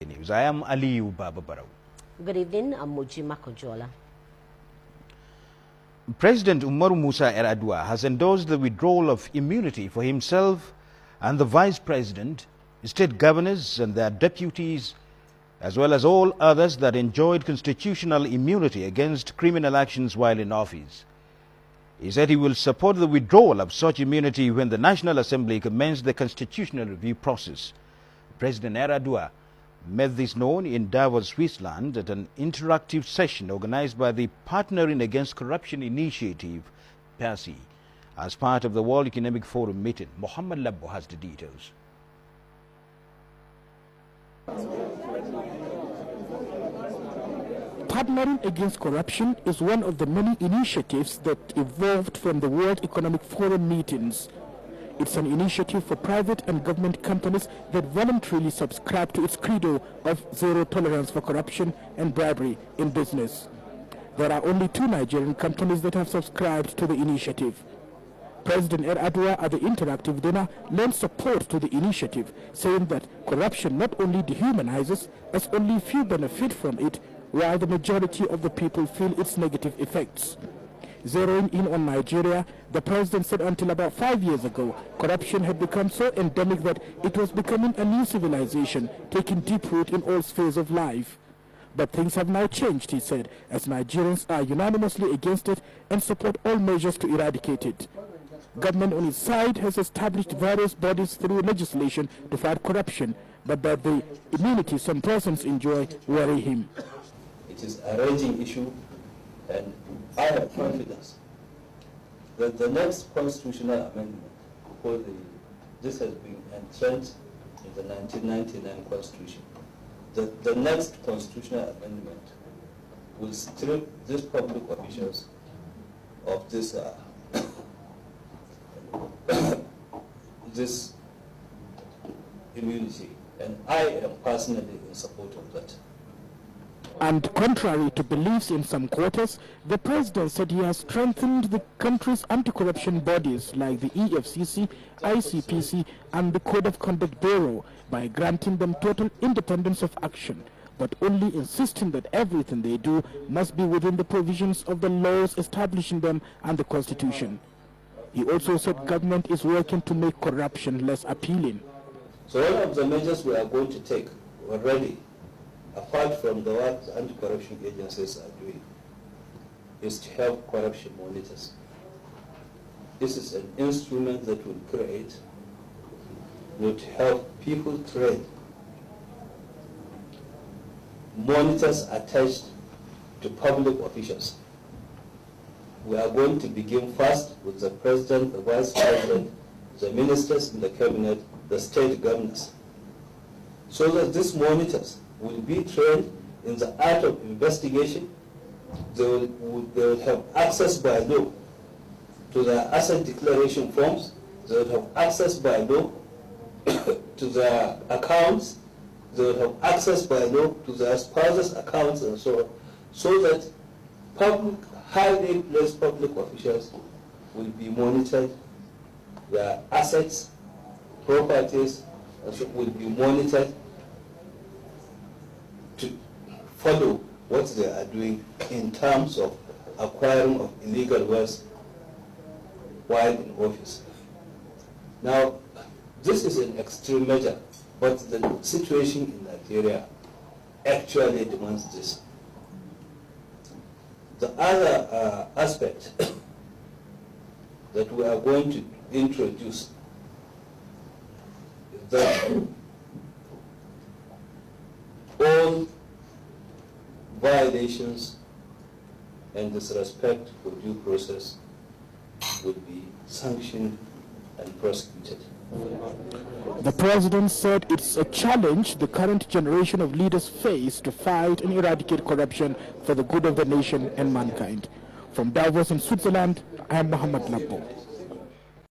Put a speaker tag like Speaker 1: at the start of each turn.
Speaker 1: News. I am Aliyu Baba Barau.
Speaker 2: Good evening, I'm Muji Makojola.
Speaker 1: President Umaru Musa Yar'Adua has endorsed the withdrawal of immunity for himself and the Vice President, state governors and their deputies, as well as all others that enjoyed constitutional immunity against criminal actions while in office. He said he will support the withdrawal of such immunity when the National Assembly commences the constitutional review process. President Yar'Adua made this known in Davos, Switzerland at an interactive session organized by the Partnering Against Corruption Initiative, PASI, as part of the World Economic Forum meeting. Mohammed Labbo has the details.
Speaker 3: Partnering Against Corruption is one of the many initiatives that evolved from the World Economic Forum meetings. It's an initiative for private and government companies that voluntarily subscribe to its credo of zero tolerance for corruption and bribery in business. There are only 2 Nigerian companies that have subscribed to the initiative. President Yar'Adua at the interactive dinner lent support to the initiative, saying that corruption not only dehumanizes, as only few benefit from it, while the majority of the people feel its negative effects. Zeroing in on Nigeria, the president said until about 5 years ago, corruption had become so endemic that it was becoming a new civilization, taking deep root in all spheres of life. But things have now changed, he said, as Nigerians are unanimously against it and support all measures to eradicate it. Government on its side has established various bodies through legislation to fight corruption, but that the immunity some persons enjoy worry him.
Speaker 4: It is a raging issue, and I have confidence that the next constitutional amendment, because this has been entrenched in the 1999 Constitution, the next constitutional amendment will strip these public officials of this this immunity, and I am personally in support of that.
Speaker 3: And contrary to beliefs in some quarters, the president said he has strengthened the country's anti-corruption bodies like the EFCC, ICPC and the Code of Conduct Bureau by granting them total independence of action, but only insisting that everything they do must be within the provisions of the laws establishing them and the Constitution. He also said government is working to make corruption less appealing.
Speaker 4: So one of the measures we are going to take already, apart from the work the anti-corruption agencies are doing, is to have corruption monitors. This is an instrument that will create, would help people train monitors attached to public officials. We are going to begin first with the president, the vice president, the ministers in the cabinet, the state governors, so that these monitors will be trained in the art of investigation. They will have access by law to their asset declaration forms. They will have access by law to their accounts. They will have access by law to their spouses' accounts and so on, so that highly placed public officials will be monitored. Their assets, properties, and so will be monitored to follow what they are doing in terms of acquiring of illegal wealth while in office. Now, this is an extreme measure, but the situation in Nigeria actually demands this. The other aspect that we are going to introduce is that all violations and disrespect for due process would be sanctioned and prosecuted.
Speaker 3: The president said it's a challenge the current generation of leaders face to fight and eradicate corruption for the good of the nation and mankind. From Davos in Switzerland, I am Mohammed Labbo.